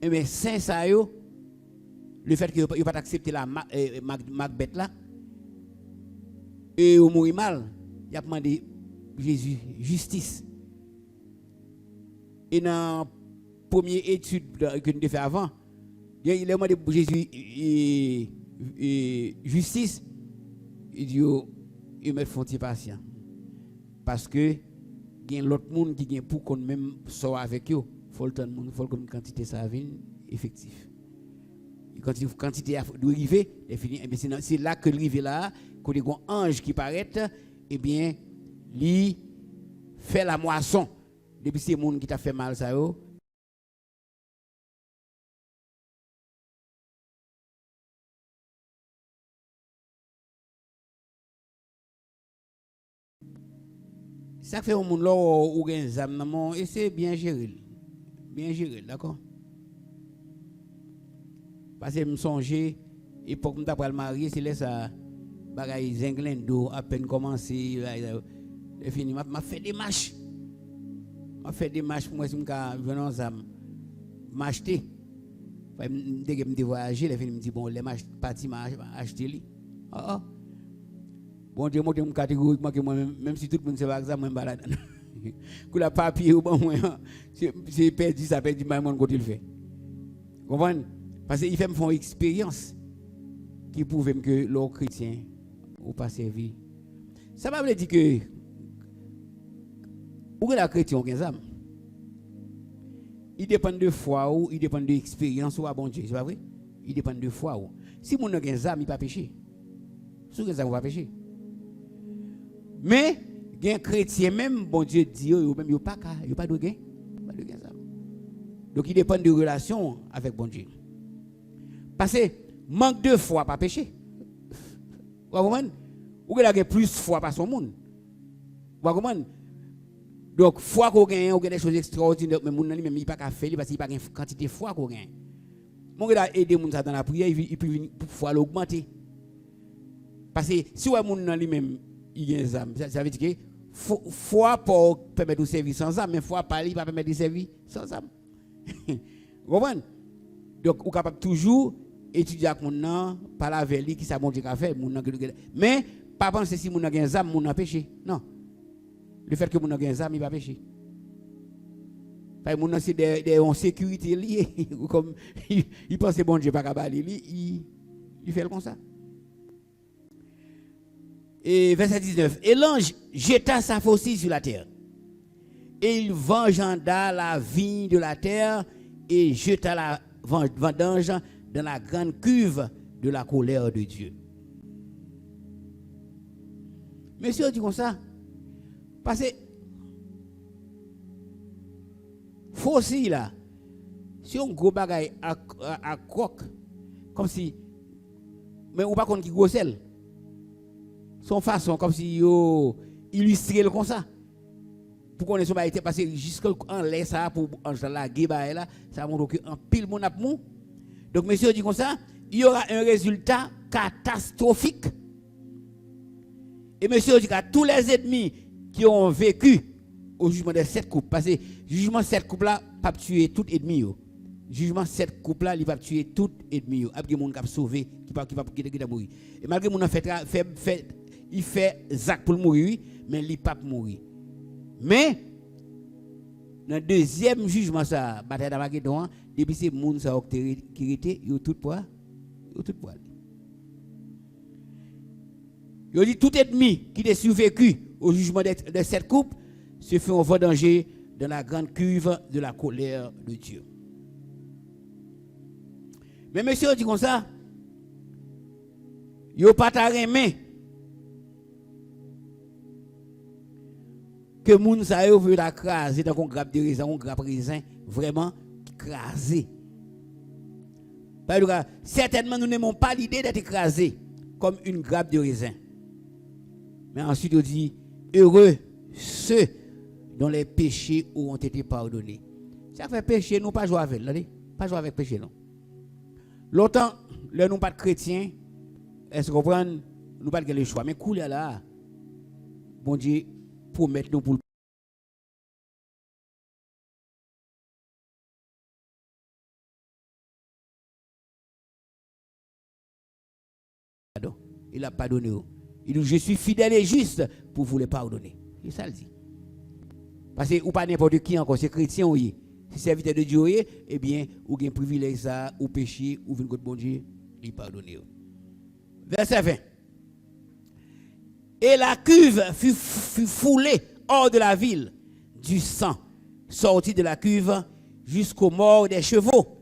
B: Et bien saint ça yo, le fait que il pas accepter la Macbeth là et il mourir mal, il a demandé Jésus justice. Et dans la première étude que nous avons fait avant, il a demandé Jésus justice. Il dit il me faut être patient parce que il y a l'autre monde qui vient pour qu'on même soit avec eux. Faut le temps monde, faut une quantité ça vient effectif. Quand il quantité de river, c'est là que le river là, quand il y a un ange qui paraît, eh bien, il fait la moisson. Depuis ces gens qui t'a fait mal ça yo. Ça fait un monde là où gain zam et c'est bien géré. Bien géré, d'accord? Parce que me songer époque où m't'a le marier, c'est là ça bagaille zinglendo à peine commencé et fini m'a fait des marches. M'a fait des marches pour moi si m'ka venons zam m'acheter. Dès que me voyager, les fini me dit bon les marches parti m'a acheter li. Ah. Bon Dieu, moi je me catégoriquement que moi même si tout le monde sait pas ça moi balade. Que la papier ou bon moi c'est perdu ça perdu mais mon côté le fait. Comprenez? Parce qu'il fait me font expérience qui prouve que l'homme chrétien ou pas servi. Ça va veut dire que ou la chrétien gagne ça. Il dépend de foi ou il dépend de expérience ou à bon Dieu, c'est pas vrai? Il dépend de foi ou. Si mon gagne ça, il pas pécher. Si vous ne pas pécher. Mais un chrétien même bon Dieu dit ou même il pas de gain, pas de gain ça. Donc il dépend de relation avec bon Dieu. Parce que manque de foi pas péché. Vous comprenez? Ou il a plus foi par son monde. Vous comprenez? Donc foi qu'on gagne, on gagne des choses extraordinaires mais monde même il pas qu'à faire parce qu'il pas une quantité de foi qu'on gagne. Mon gars aider moun ça dans la prière, il peut pour foi l'augmenter. Parce que si ouais monde lui même il gagne ça veut dire que foi pour permettre de servir sans âme mais foi pas il pas permettre de servir sans âme. Vous comprenez? Donc on capable toujours étudier avec mon nom, parler avec lui qui ça bon Dieu qu'a fait mon nom mais pas penser si mon nom gagne ça mon nom péché. Non. Le fait que mon nom gagne ça il va pécher. Parce que mon nom c'est des en sécurité lié comme il pense bon Dieu pas capable il fait comme ça. Et verset 19, et l'ange jeta sa faucille sur la terre. Et il vengenda la vigne de la terre et jeta la vendange dans la grande cuve de la colère de Dieu. Monsieur dit comme ça. Parce que faucille là, si on gros bagaille à croque, comme si, mais on pas contre qui gros sel. Son façon comme si yo illustrer comme ça pour qu'on ait son été passé jusqu'en laisse ça pour en la guéba là ça montre que en pile mon ap mou. Donc monsieur dit comme ça il y aura un résultat catastrophique et monsieur dit à tous les ennemis qui ont vécu au jugement de cette coupe parce que jugement cette coupe là pas tuer tout ennemi yo jugement cette coupe là il va tuer tout ennemi yo après monde qui sauver qui va mourir et malgré mon fait il fait Zach pour mourir, mais il pas mourir. Mais, dans le deuxième jugement, ça, bataille d'Armageddon, depuis ces gens qui étaient, ils ont tout poids. Il dit tout ennemi qui a survécu au jugement de cette coupe se fait vendanger dans la grande cuve de la colère de Dieu. Mais monsieur dit comme ça, il n'a pas ta main. Que moun sa yo veut écraser dans un grappe de raisin, un grappe raisin vraiment écrasé. Certainement nous n'aimons pas l'idée d'être écrasé comme une grappe de raisin. Mais ensuite on dit heureux ceux dont les péchés ont été pardonnés. Ça fait péché nous pas jouer avec, pas jouer avec péché non. Longtemps le nous pas de chrétiens, est-ce que vous comprenez, nous pas le choix mais couler là. Bon Dieu promet nous pour il a pardonné. Il dit je suis fidèle et juste pour vous les pardonner. C'est ça le dit. Parce que ou pas n'importe qui encore c'est chrétien ou si serviteur de Dieu eh bien ou gain privilège ça ou péché ou venir bon Dieu il pardonne. Verset 20. Et la cuve fut foulée hors de la ville, du sang sorti de la cuve jusqu'aux morts des chevaux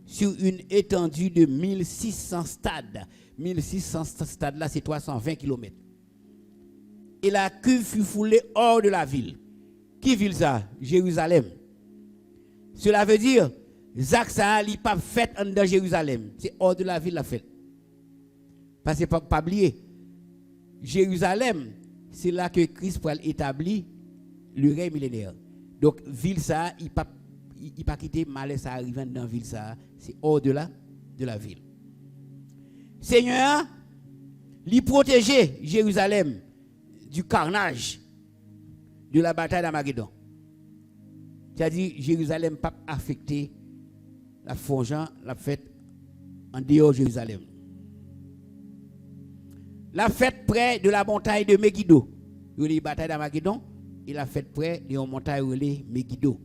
B: sur une étendue de 1600 stades. 1600 stades là, c'est 320 km. Et la cuve fut foulée hors de la ville. Qui ville ça? Jérusalem. Cela veut dire, Zach ça n'a pas fait dans Jérusalem. C'est hors de la ville la fête. Parce que pas oublier. Jérusalem, c'est là que Christ pourra établir le règne millénaire. Donc, ville ça, il pas quitter malais ça arrivant dans ville ça, c'est au-delà de la ville. Seigneur, lui protéger Jérusalem du carnage de la bataille d'Armageddon. C'est-à-dire Jérusalem pas affecté la forgeant la fête en dehors de Jérusalem. La fête près de la montagne de Megiddo. Il y a la bataille d'Armageddon et la fête près de la montagne de Megiddo.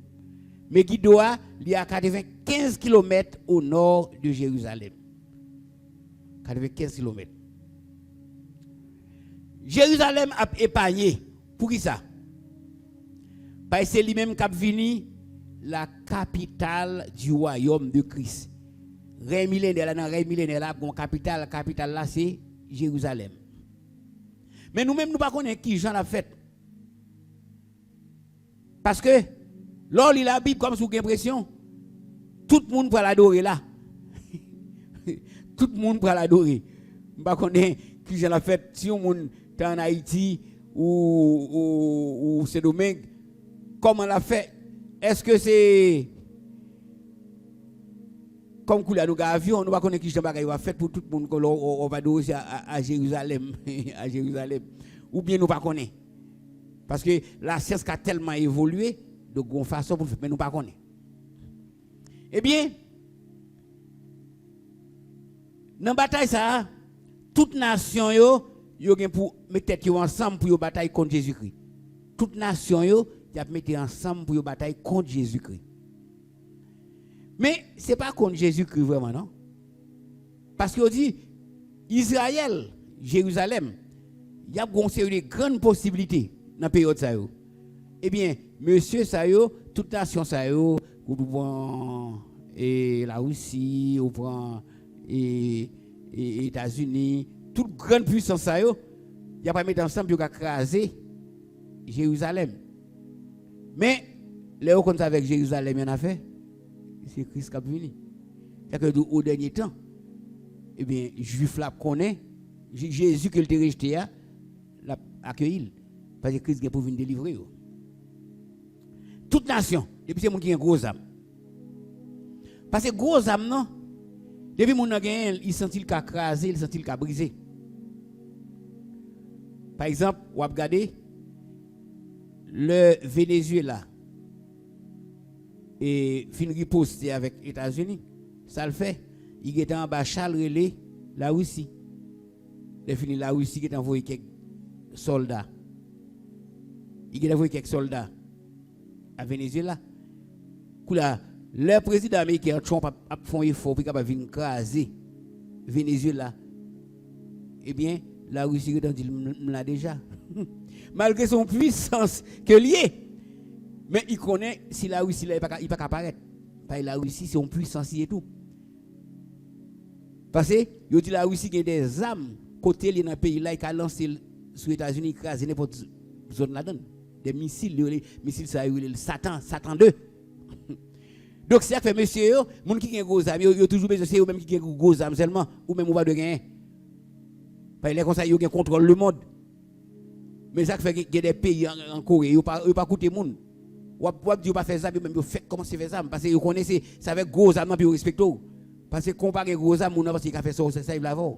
B: Megiddo il y a 95 km au nord de Jérusalem. 95 km. Jérusalem a épargné. Pour qui ça? Parce que c'est lui-même qui a venu la capitale du royaume de Christ. Règne millénaire, dans le règne millénaire, la capitale là, c'est Jérusalem. Mais nous-mêmes, nous ne connaissons pas qui Jean l'a fait. Parce que, lors de la Bible, comme si vous avez l'impression, tout le monde peut l'adorer là. Tout le monde peut l'adorer. Je ne connais pas qui Jean l'a fait. Si on est en Haïti ou c'est Domingue, comment l'a fait? Est-ce que c'est comme nous avons avion, nous ne connaissons pas qui Jean va faire pour tout le monde qu'on va adorer à Jérusalem, à Jérusalem. Ou bien nous ne connaissons pas. Parce que la science a tellement évolué, donc on fait façon pour faire, mais nous ne connaissons pas. Eh bien, dans la bataille, ça, toute nation, yo pour mettre ensemble pour bataille contre Jésus-Christ. Toute nation, yo mettre ensemble pour bataille contre Jésus-Christ. Mais ce n'est pas contre Jésus-Christ vraiment, non? Parce qu'on dit, Israël, Jérusalem, il y a une série de grandes possibilités dans la période. Eh bien, monsieur, toute nation, vous prenez la Russie, vous prenez les États-Unis, toute grande puissance, il n'y a pas mettre ensemble pour écraser Jérusalem. Mais, les hauts comme ça avec Jérusalem, il y en a fait. C'est Christ qui est venu. C'est-à-dire qu'au dernier temps, eh bien, les Juifs là connaissent, Jésus qui l'a rejeté, l'a accueilli. Parce que Christ est pour venir délivrer. Toute nation, depuis c'est mon qui a une grosse âme. Parce que grosse âme, non? Depuis mon gagné, il sentit qu'il a crasé, il sentit qu'il a brisé. Par exemple, vous regardez le Venezuela. Et fin riposte avec les États-Unis, ça le fait. Il est en bas relais la Russie. Il fini la Russie qui est envoyé quelques soldats. Il est envoyé quelques soldats à Venezuela. Le président américain Trump a fait un effort pour qu'il vienne craser Venezuela. Eh bien, la Russie est dit l'a déjà. Malgré son puissance que lié. Mais il connaît si la Russie n'est pas apparaître. Parce que la Russie, c'est une puissance et tout. Parce que, il dit la Russie a des armes, côté dans le pays là, il a lancé sur les États-Unis, écrasé n'importe zone là-dedans. Des missiles, les missiles, ça le Satan 2. Donc, c'est ça que fait monsieur, les gens qui ont gros armes, ils ont toujours besoin, c'est eux-mêmes qui ont gros armes seulement, ou même on va de gagner. Parce que les conseils, ils contrôlent le monde. Mais ça fait qu'il y a des pays en Corée, ils ne pas coûter le monde. Ou pas faire ça, même fait comment c'est faire ça parce que vous connaissez ça avec gros âmes puis vous respectez. Parce que comparer gros âmes parce qu'il a fait ça il va voir.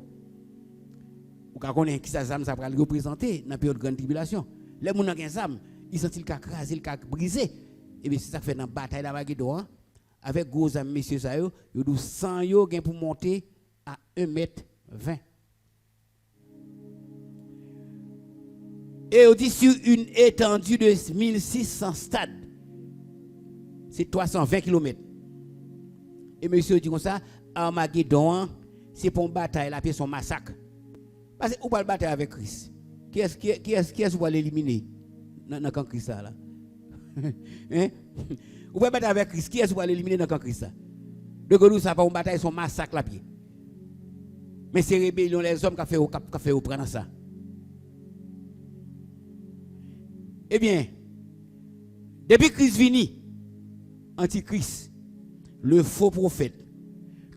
B: Ou connaissez qui ça âme ça va représenter dans la période de grande tribulation. Les gens qui ont des âmes, ils sentent qu'ils crasé, ils brisé. Et bien c'est ça fait dans la bataille d'Armageddon avec gros âmes messieurs ça yo, ils doivent 100 yo pour monter à 1,20 m. Et on dit sur une étendue de 1600 stades. C'est 320 km. Et monsieur dit comme ça, Armageddon, c'est pour une bataille, la pièce son massacre. Parce que vous pouvez battre avec Christ. Qui est-ce que vous pouvez l'éliminer dans le camp Christ là? Hein? Vous pouvez battre avec Christ. Qui est-ce que vous pouvez l'éliminer dans le camp Christ là? De que nous, ça va une bataille, son massacre la pied. Mais c'est rébellion, les hommes qui ont fait prendre ça. Eh bien, depuis Christ vini, Antichrist, le faux prophète,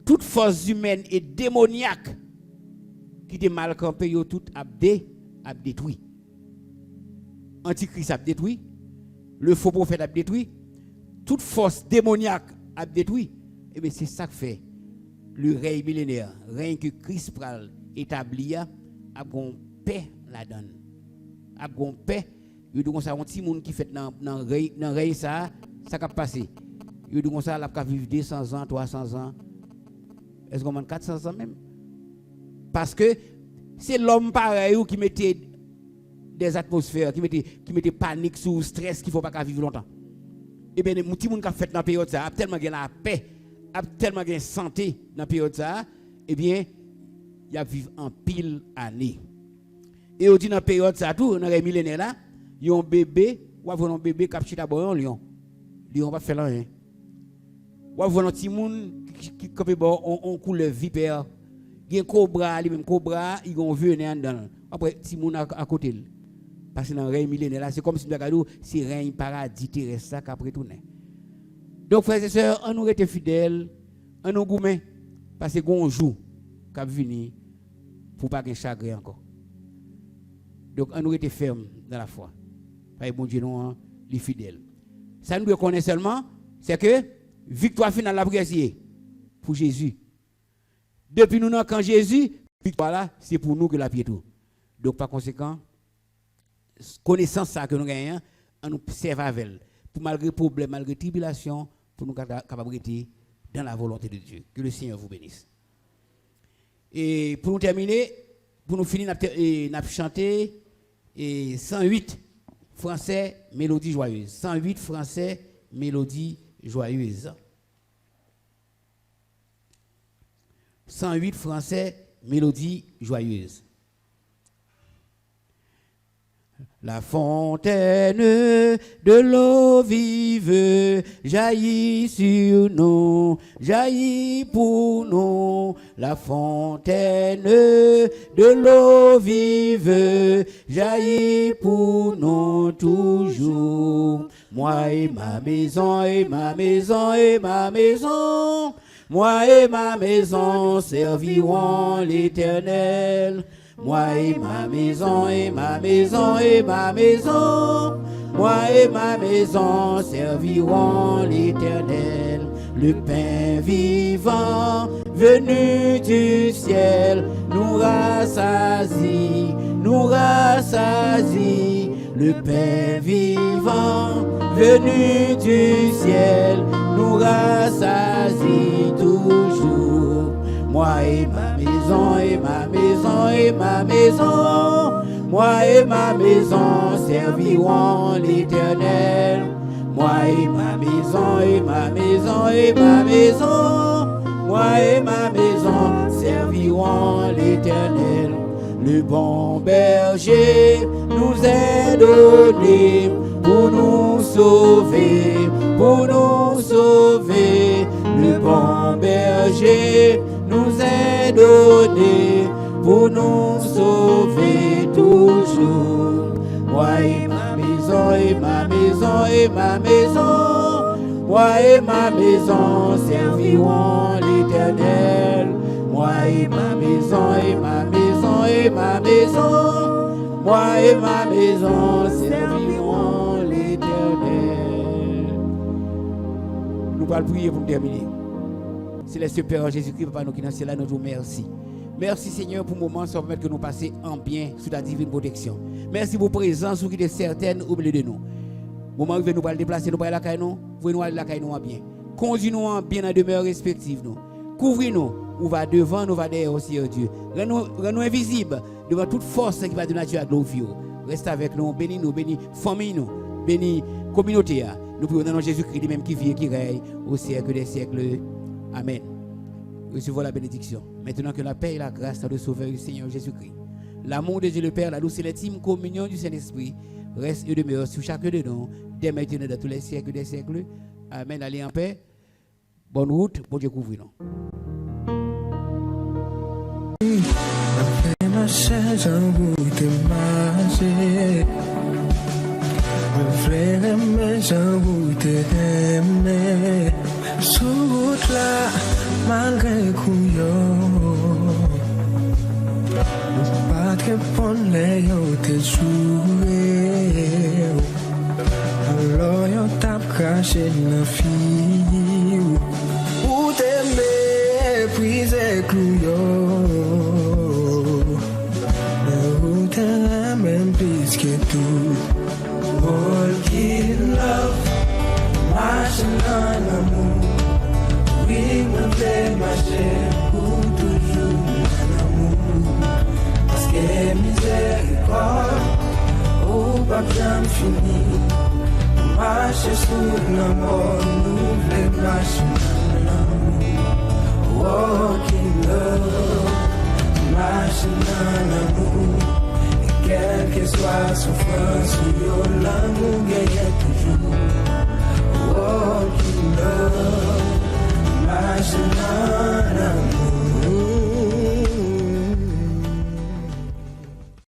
B: toute force humaine et démoniaque qui était mal campé, tout a détruit. Antichrist a détruit, le faux prophète a détruit, toute force démoniaque a détruit. Et bien c'est ça que fait le règne millénaire, règne que Christ pral établi a gon paix là-dedans. A gon paix, il dit comme ça un petit monde qui fait dans règne ça va passer. Il dit comme ça la va vivre 200 ans, 300 ans. Est-ce qu'on a 400 ans même? Parce que c'est l'homme pareil qui mettait des atmosphères, qui mettait panique sous stress qu'il ne faut pas vivre longtemps. Et bien, les petits gens qui ont fait dans la période, ça a tellement de la paix, a tellement de santé dans la période, ça, eh bien, il y a vivre en pile année. Et on dit dans la période, ça, tout, dans les millénaires là, il y a un bébé, ou un bébé qui a chita un lion. Lion va faire rien. Ou un petit monde qui a un couleur vipère. Il y a un cobra, lui-même cobra, il y a un vieux né dedans. Après, petit monde à côté. Parce que dans le règne millénaire là, c'est comme si nous c'est règne paradis terrestre qui après tout. Donc, frères et sœurs, on nous était fidèles, on nous gourmet, parce que on joue qui a venu pour pas qu'il chagrin encore. Donc, on nous était ferme dans la foi. Parce que bon Dieu, nous, les fidèles. Ça nous connaît seulement, c'est que victoire finale la prière pour Jésus. Depuis nous, quand Jésus, victoire là, c'est pour nous que la pied tout. Donc, par conséquent, connaissance ça que nous gagnons, on nous serve avec elle. Pour malgré problème, malgré tribulation, pour nous capables d'être dans la volonté de Dieu. Que le Seigneur vous bénisse. Et pour nous terminer, pour nous finir, nous avons chanté 108 français, mélodie joyeuse. 108 français, mélodie joyeuse. 108 français, mélodie joyeuse. La fontaine de l'eau vive jaillit sur nous, jaillit pour nous. La fontaine de l'eau vive jaillit pour nous toujours. Moi et ma maison, et ma maison, et ma maison, moi et ma maison serviront l'Éternel. Moi et ma maison, et ma maison, et ma maison, moi et ma maison serviront l'Éternel. Le pain vivant venu du ciel nous rassasie, nous rassasie. Le pain vivant venu du ciel nous rassasie toujours. Moi et ma maison, et ma maison, et ma maison, moi et ma maison serviront l'Éternel. Moi et ma maison, et ma maison, et ma maison, moi et ma maison serviront l'Éternel. Le bon berger nous est donné pour nous sauver, pour nous sauver. Le bon berger nous est donné pour nous sauver toujours. Moi et ma maison, et ma maison, et ma maison, moi et ma maison serviront l'Éternel. Moi et ma maison, et ma maison, et ma maison, moi et ma maison serviront l'Éternel. Nous allons prier pour terminer. Céleste Père Jésus-Christ, Papa, nous qui sommes là, nous disons merci. Merci Seigneur pour le moment, ça permettre que nous passions en bien sous ta divine protection. Merci pour la présence qui est certaine au milieu de nous. Au moment où nous allons déplacer, nous allons la caille, nous allons aller la caille nous en bien. Conduis-nous en bien dans demeure respective. Couvris-nous, ou va devant, nous va derrière aussi, Dieu. Rends-nous invisibles devant toute force qui va de nature à glorifier. Reste avec nous, bénis-nous, bénis famille, nous, bénis communauté. Nous prions dans le nom de Jésus-Christ, lui-même qui vit et qui règne au siècle des siècles. Amen. Recevons la bénédiction. Maintenant que la paix et la grâce de Sauveur du Seigneur Jésus-Christ, l'amour de Dieu le Père, la douce et l'intime communion du Saint-Esprit reste et demeure sur chacun de nous, dès maintenant dans tous les siècles des siècles. Amen. Allez en paix. Bonne route. Bon Dieu couvre nous.
A: Soutla malgré couillon, nous pas que pour les autres jouer. Alors marcher dans fille ou t'aimer priser clouyo ou t'aimer même plus que tout all in love marching dans l'amour oui me fait marcher pour toujours dans l'amour parce que miséricorde ou pas jamais fini marcher sur l'amour nous voulons marcher dans l'amour walk in love marcher dans l'amour et quelle que soit la souffrance l'amour gagne toujours walk in love marcher dans